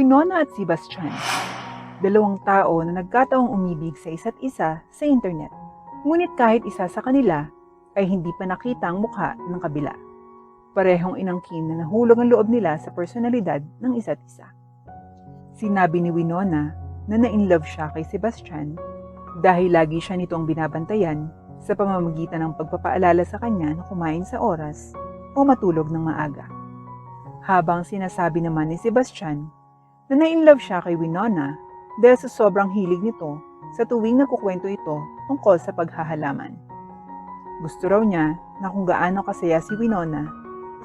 Winona at Sebastian, dalawang tao na nagkataong umibig sa isa't isa sa internet. Ngunit kahit isa sa kanila ay hindi pa nakita ang mukha ng kabila. Parehong inangkin na nahulog ang loob nila sa personalidad ng isa't isa. Sinabi ni Winona na na-inlove siya kay Sebastian dahil lagi siya nitong binabantayan sa pamamagitan ng pagpapaalala sa kanya na kumain sa oras o matulog ng maaga. Habang sinasabi naman ni Sebastian na na-inlove siya kay Winona dahil sa sobrang hilig nito sa tuwing nagkukwento ito tungkol sa paghahalaman. Gusto raw niya na kung gaano kasaya si Winona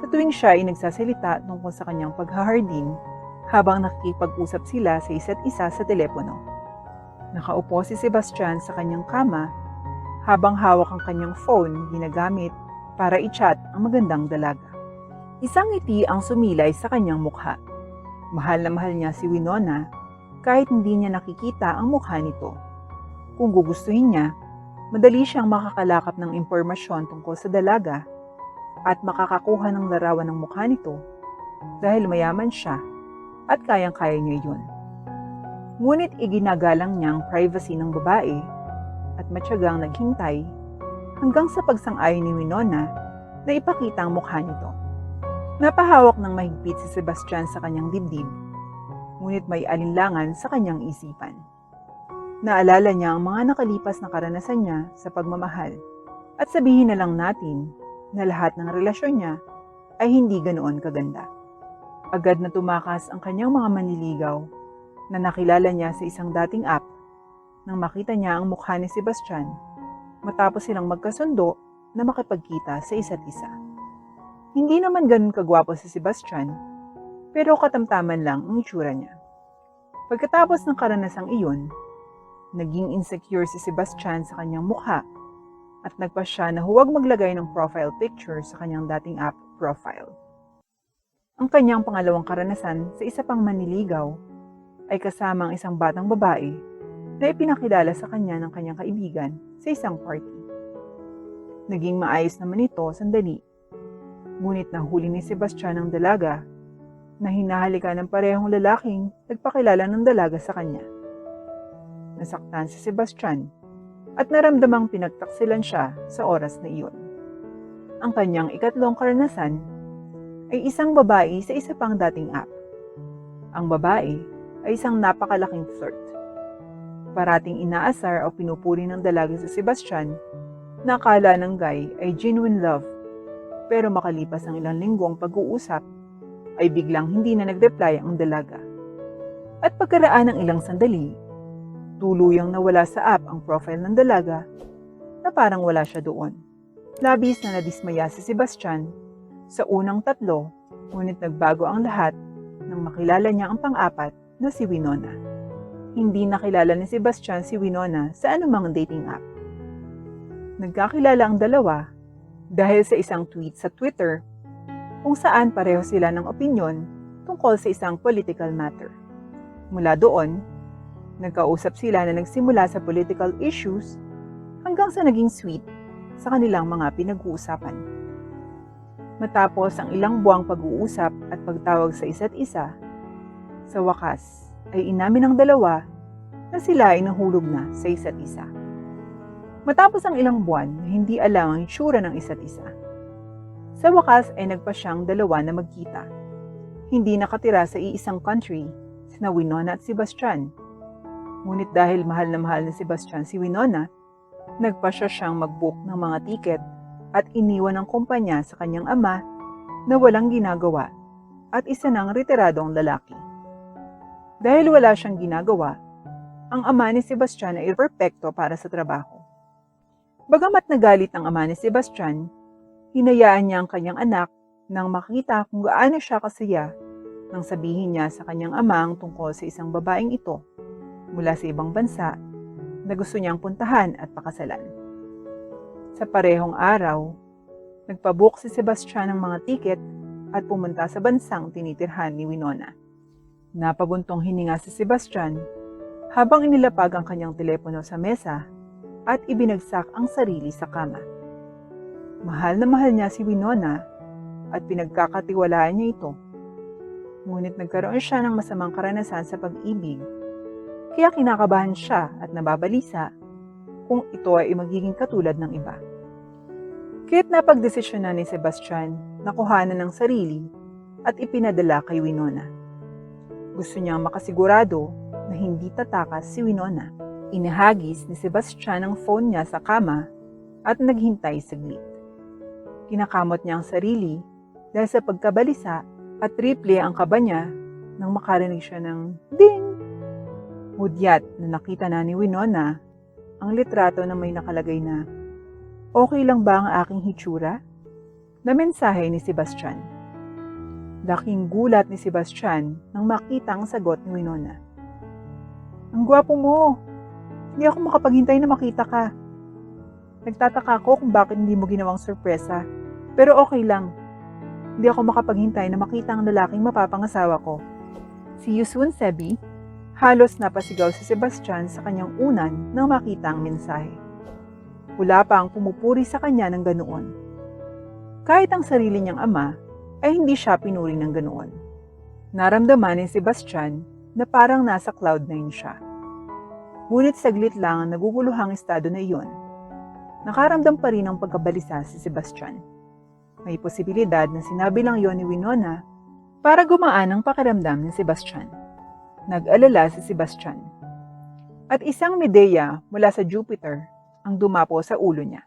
sa tuwing siya ay nagsasalita tungkol sa kanyang paghahardin habang nakikipag-usap sila sa isa't isa sa telepono. Nakaupo si Sebastian sa kanyang kama habang hawak ang kanyang phone ginagamit para i-chat ang magandang dalaga. Isang ngiti ang sumilay sa kanyang mukha. Mahal na mahal niya si Winona kahit hindi niya nakikita ang mukha nito. Kung gugustuhin niya, madali siyang makakalakap ng impormasyon tungkol sa dalaga at makakakuha ng larawan ng mukha nito dahil mayaman siya at kayang-kaya niya yun. Ngunit iginagalang niya ang privacy ng babae at matyagang naghintay hanggang sa pagsang-ayon ni Winona na ipakita ang mukha nito. Napahawak ng mahigpit si Sebastian sa kanyang dibdib, ngunit may alinlangan sa kanyang isipan. Naalala niya ang mga nakalipas na karanasan niya sa pagmamahal at sabihin na lang natin na lahat ng relasyon niya ay hindi ganoon kaganda. Agad na tumakas ang kanyang mga manliligaw na nakilala niya sa isang dating app nang makita niya ang mukha ni Sebastian matapos silang magkasundo na makipagkita sa isa't isa. Hindi naman ganun kagwapo si Sebastian, pero katamtaman lang ang itsura niya. Pagkatapos ng karanasang iyon, naging insecure si Sebastian sa kanyang mukha at nagpa siya na huwag maglagay ng profile picture sa kanyang dating app profile. Ang kanyang pangalawang karanasan sa isa pang manliligaw ay kasama ang isang batang babae na ipinakilala sa kanya ng kanyang kaibigan sa isang party. Naging maayos naman ito sandali, ngunit nahuli ni Sebastian ang dalaga na hinahalikan ng parehong lalaking nagpakilala ng dalaga sa kanya. Nasaktan si Sebastian at naramdamang pinagtaksilan siya sa oras na iyon. Ang kanyang ikatlong karanasan ay isang babae sa isa pang dating app. Ang babae ay isang napakalaking flirt. Parating inaasar o pinupuri ng dalaga sa Sebastian na akala ng guy ay genuine love, pero makalipas ang ilang linggong pag-uusap ay biglang hindi na nag-reply ang dalaga. At pagkaraan ng ilang sandali, tuluyang nawala sa app ang profile ng dalaga na parang wala siya doon. Labis na nadismaya si Sebastian sa unang tatlo, ngunit nagbago ang lahat nang makilala niya ang pang-apat na si Winona. Hindi nakilala ni Sebastian si Winona sa anumang dating app. Nagkakilala ang dalawa dahil sa isang tweet sa Twitter kung saan pareho sila ng opinyon tungkol sa isang political matter. Mula doon, nagkausap sila na nagsimula sa political issues hanggang sa naging sweet sa kanilang mga pinag-uusapan. Matapos ang ilang buwang pag-uusap at pagtawag sa isa't isa, sa wakas ay inamin ng dalawa na sila ay nahulog na sa isa't isa. Matapos ang ilang buwan na hindi alam ang itsura ng isa't isa, sa wakas ay nagpa siyang dalawa na magkita. Hindi nakatira sa iisang country, sina Winona at Sebastian. Ngunit dahil mahal na mahal ni Sebastian si Winona, nagpa siyang mag-book ng mga tiket at iniwan ang kumpanya sa kanyang ama na walang ginagawa at isa ng retiradong lalaki. Dahil wala siyang ginagawa, ang ama ni Sebastian ay perpekto para sa trabaho. Bagamat nagalit ang ama ni Sebastian, hinayaan niya ang kanyang anak nang makita kung gaano siya kasaya nang sabihin niya sa kanyang amang tungkol sa isang babaeng ito mula sa ibang bansa na gusto niyang puntahan at pakasalan. Sa parehong araw, nagpabook si Sebastian ng mga tiket at pumunta sa bansang tinitirhan ni Winona. Napabuntong hininga si Sebastian habang inilapag ang kanyang telepono sa mesa at ibinagsak ang sarili sa kama. Mahal na mahal niya si Winona at pinagkakatiwalaan niya ito. Ngunit nagkaroon siya ng masamang karanasan sa pag-ibig, kaya kinakabahan siya at nababalisa kung ito ay magiging katulad ng iba. Kaya't napagdesisyonan ni Sebastian na kuhanan ng sarili at ipinadala kay Winona. Gusto niyang makasigurado na hindi tatakas si Winona. Inahagis ni Sebastian ang phone niya sa kama at naghintay saglit. Kinakamot niya ang sarili dahil sa pagkabalisa at triple ang kaba niya nang makarinig siya ng ding. Hudyat na nakita na ni Winona ang litrato na may nakalagay na, "Okay lang ba ang aking hitsura?" na mensahe ni Sebastian. Laking gulat ni Sebastian nang makita ang sagot ni Winona. "Ang gwapo mo! Hindi ako makapaghintay na makita ka. Nagtataka ako kung bakit hindi mo ginawang sorpresa. Pero okay lang. Hindi ako makapaghintay na makita ang lalaking mapapangasawa ko. See you soon, Sebi." Halos napasigaw si Sebastian sa kanyang unan nang makita ang mensahe. Wala pa ang pumupuri sa kanya ng ganoon. Kahit ang sarili niyang ama ay hindi siya pinuri ng ganoon. Naramdaman ni Sebastian na parang nasa cloud 9 siya. Ngunit saglit lang ang naguguluhang estado na iyon. Nakaramdam pa rin ng pagkabalisa si Sebastian. May posibilidad na sinabi lang iyon ni Winona para gumaan ang pakiramdam ni Sebastian. Nag-alala si Sebastian. At isang Medea mula sa Jupiter ang dumapo sa ulo niya.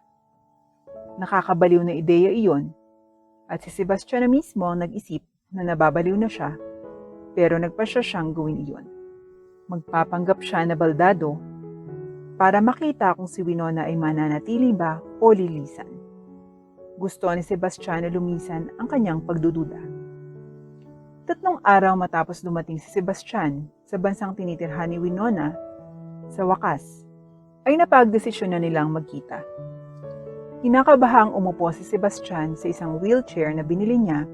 Nakakabaliw na ideya iyon at si Sebastian na mismo ang nag-isip na nababaliw na siya pero nagpasya siyang gawin iyon. Magpapanggap siya na baldado para makita kung si Winona ay mananatili ba o lilisan. Gusto ni Sebastian na lumisan ang kanyang pagdududa. 3 araw matapos dumating si Sebastian sa bansang tinitirhan ni Winona, sa wakas ay napagdesisyon na nilang magkita. Kinakabahang umupo si Sebastian sa isang wheelchair na binili niya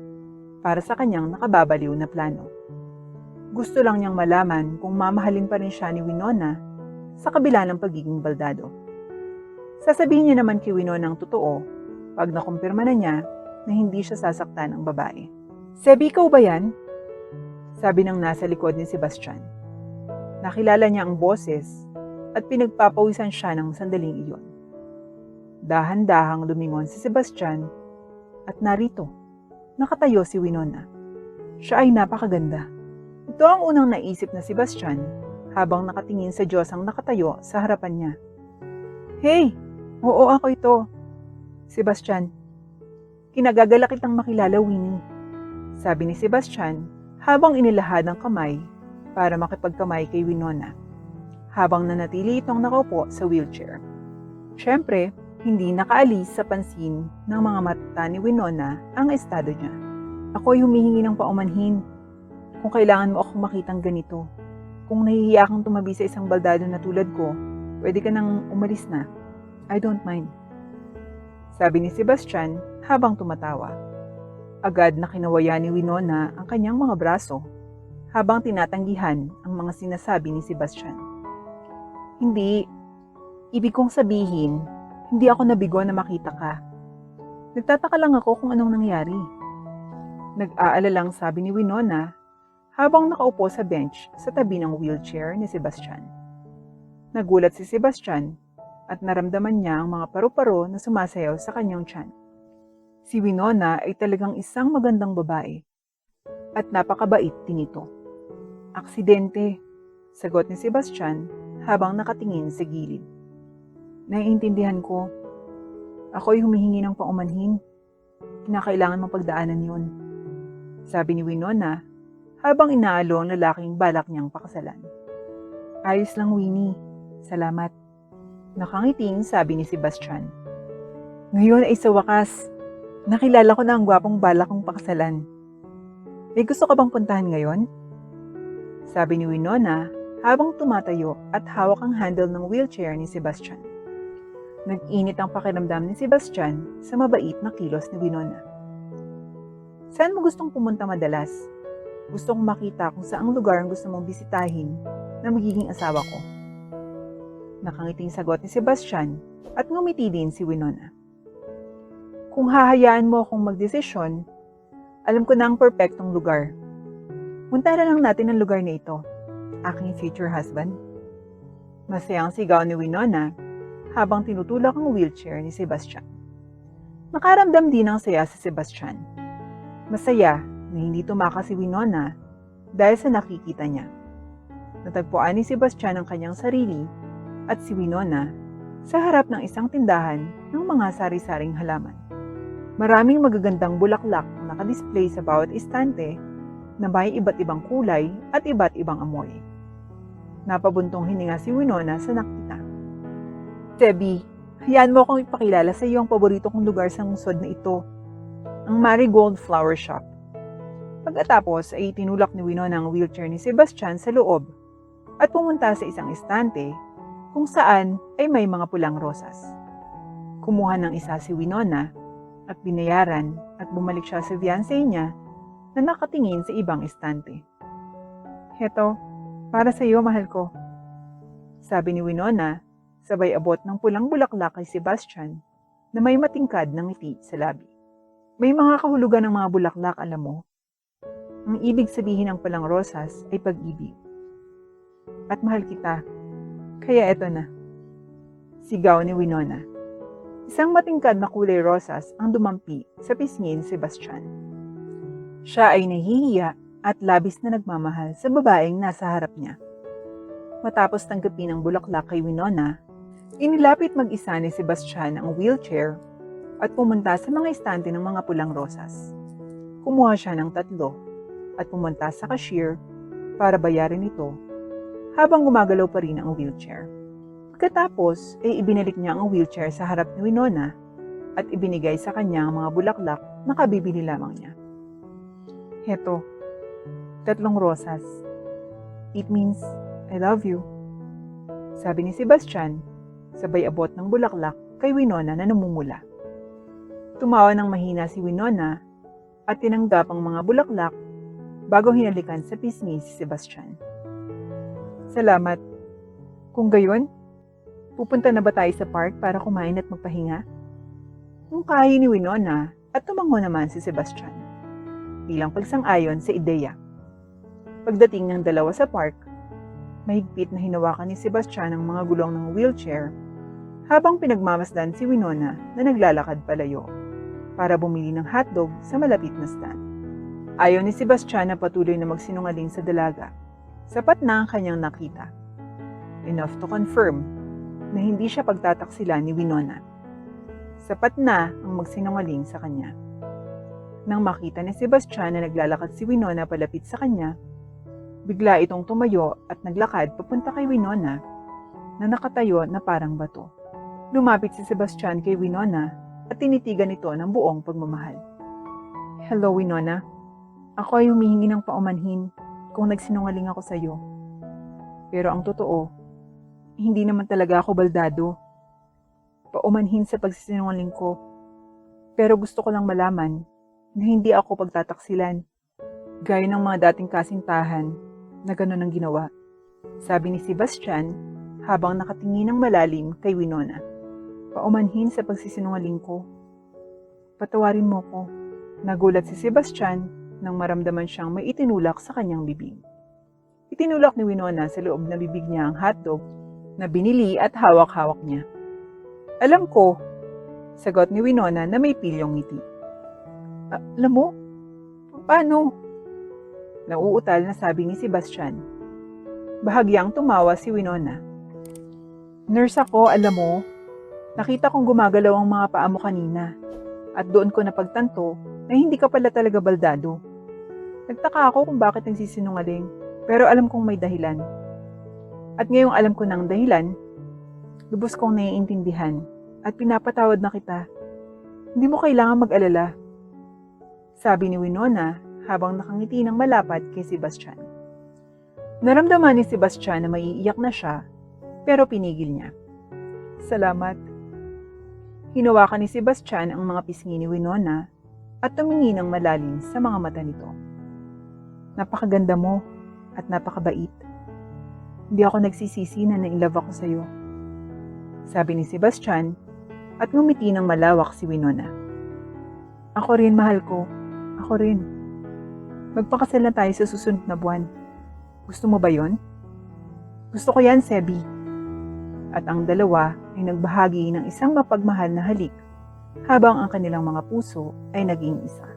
para sa kanyang nakababaliw na plano. Gusto lang niyang malaman kung mamahalin pa rin siya ni Winona sa kabila ng pagiging baldado. Sasabihin niya naman kay Winona ang totoo pag nakumpirma na niya na hindi siya sasaktan ng babae. "Sebi, ikaw ba yan?" sabi ng nasa likod ni Sebastian. Nakilala niya ang boses at pinagpapawisan siya ng sandaling iyon. Dahan-dahang lumingon si Sebastian at narito, nakatayo si Winona. Siya ay napakaganda. Ito ang unang naisip na Sebastian habang nakatingin sa Diyosang nakatayo sa harapan niya. "Hey, oo ako ito. Sebastian, kinagagala kitang makilala, Winnie," sabi ni Sebastian habang inilahad ang kamay para makipagkamay kay Winona, habang nanatili itong nakaupo sa wheelchair. Siyempre, hindi nakaalis sa pansin ng mga mata ni Winona ang estado niya. "Ako'y humihingi ng paumanhin. Kung kailangan mo akong makitang ganito, kung nahihiya kang tumabi sa isang baldado na tulad ko, pwede ka nang umalis na. I don't mind," sabi ni Sebastian habang tumatawa. Agad na kinawaya ni Winona ang kanyang mga braso habang tinatanggihan ang mga sinasabi ni Sebastian. "Hindi, ibig kong sabihin, hindi ako nabigo na makita ka. Nagtataka lang ako kung anong nangyari." Nag-aalalang sabi ni Winona habang nakaupo sa bench sa tabi ng wheelchair ni Sebastian. Nagulat si Sebastian at naramdaman niya ang mga paru-paro na sumasayaw sa kanyang tiyan. Si Winona ay talagang isang magandang babae at napakabait din ito. "Aksidente," sagot ni Sebastian habang nakatingin sa gilid. "Naiintindihan ko. Ako'y humihingi ng paumanhin. Kinakailangan mong pagdaanan yun," sabi ni Winona habang inaalo ang lalaking balak niyang pakasalan. "Ayos lang, Winnie. Salamat," nakangiting sabi ni Sebastian. "Ngayon ay sa wakas, nakilala ko na ang gwapong balak kong pakasalan. May gusto ka bang puntahan ngayon?" sabi ni Winona habang tumatayo at hawak ang handle ng wheelchair ni Sebastian. Nag-init ang pakiramdam ni Sebastian sa mabait na kilos ni Winona. "Saan mo gustong pumunta madalas? Gusto kong makita kung saang lugar ang gusto mong bisitahin na magiging asawa ko." Nakangiting sagot ni Sebastian at ngumiti din si Winona. "Kung hahayaan mo akong magdesisyon, alam ko na ang perpektong lugar. Punta na lang natin ang lugar na ito, aking future husband. Masayang sigaw ni Winona habang tinutulak ang wheelchair ni Sebastian. Nakaramdam din ng saya si Sebastian. Masaya na hindi tumakas si Winona dahil sa nakikita niya. Natagpuan ni Sebastian ang kanyang sarili at si Winona sa harap ng isang tindahan ng mga sari-saring halaman. Maraming magagandang bulaklak na nakadisplay sa bawat istante na may iba't ibang kulay at iba't ibang amoy. Napabuntong hininga si Winona sa nakita. Sebi, hayaan mo akong ipakilala sa iyo ang paborito kong lugar sa lungsod na ito, ang Marigold Flower Shop. Pagkatapos ay tinulak ni Winona ang wheelchair ni Sebastian sa loob at pumunta sa isang estante kung saan ay may mga pulang rosas. Kumuha ng isa si Winona at binayaran at bumalik siya sa fiancé niya na nakatingin sa ibang estante. Heto, para sa iyo, mahal ko, sabi ni Winona, sabay abot ng pulang bulaklak kay Sebastian na may matingkad ng ngiti sa labi. May mga kahulugan ng mga bulaklak, alam mo. Ang ibig sabihin ng pulang rosas ay pag-ibig. At mahal kita, kaya eto na. Sigaw ni Winona. Isang matingkad na kulay rosas ang dumampi sa pisngi ni Sebastian. Siya ay nahihiya at labis na nagmamahal sa babaeng nasa harap niya. Matapos tanggapin ang bulaklak kay Winona, inilapit mag-isa ni Sebastian ang wheelchair at pumunta sa mga estante ng mga pulang rosas. Kumuha siya ng 3 at pumunta sa cashier para bayarin ito habang gumagalaw pa rin ang wheelchair. Pagkatapos ay ibinalik niya ang wheelchair sa harap ni Winona at ibinigay sa kanya ang mga bulaklak na kabibili lamang niya. Heto, 3 rosas. It means I love you, sabi ni Sebastian, sabay abot ng bulaklak kay Winona na namumula. Tumawa ng mahina si Winona at tinanggap ang mga bulaklak bago hinalikan sa pisngi si Sebastian. Salamat. Kung gayon, pupunta na ba tayo sa park para kumain at magpahinga? Mungkahi ni Winona at tumango naman si Sebastian bilang pagsang-ayon sa ideya. Pagdating ng dalawa sa park, mahigpit na hinawakan ni Sebastian ang mga gulong ng wheelchair habang pinagmamasdan si Winona na naglalakad palayo para bumili ng hotdog sa malapit na stand. Ayaw ni Sebastian na patuloy na magsinungaling sa dalaga. Sapat na ang kanyang nakita. Enough to confirm na hindi siya pagtataksilan ni Winona. Sapat na ang magsinungaling sa kanya. Nang makita ni Sebastian na naglalakad si Winona palapit sa kanya, bigla itong tumayo at naglakad papunta kay Winona na nakatayo na parang bato. Lumapit si Sebastian kay Winona at tinitigan ito ng buong pagmamahal. Hello, Winona. Ako ay humihingi ng paumanhin kung nagsinungaling ako sa iyo. Pero ang totoo, hindi naman talaga ako baldado. Paumanhin sa pagsisinungaling ko. Pero gusto ko lang malaman na hindi ako pagtataksilan. Gaya ng mga dating kasintahan na gano'n ang ginawa. Sabi ni Sebastian habang nakatingin ng malalim kay Winona. Paumanhin sa pagsisinungaling ko. Patawarin mo ko. Nagulat si Sebastian nang maramdaman siyang may itinulak sa kanyang bibig. Itinulak ni Winona sa loob na bibig niya ang hotdog na binili at hawak-hawak niya. Alam ko, sagot ni Winona na may pilyong ngiti. Alam mo? Paano? Nauutal na sabi ni Sebastian. Bahagyang tumawa si Winona. Nurse ako, alam mo. Nakita kong gumagalaw ang mga paa mo kanina at doon ko napagtanto na hindi ka pala talaga baldado. Nagtaka ako kung bakit nagsisinungaling pero alam kong may dahilan. At ngayong alam ko ng dahilan, lubos kong naiintindihan at pinapatawad na kita. Hindi mo kailangan mag-alala, sabi ni Winona habang nakangiti ng malapad kay Sebastian. Naramdaman ni Sebastian na maiiyak na siya pero pinigil niya. Salamat. Hinawakan ni Sebastian ang mga pisngi ni Winona at tumingin ng malalim sa mga mata nito. Napakaganda mo at napakabait. Hindi ako nagsisisi na na-inlove ako sa iyo, sabi ni Sebastian at ngumiti ng malawak si Winona. Ako rin, mahal ko. Ako rin. Magpakasal na tayo sa susunod na buwan. Gusto mo ba yon? Gusto ko yan, Sebi. At ang dalawa ay nagbahagi ng isang mapagmahal na halik habang ang kanilang mga puso ay naging isa.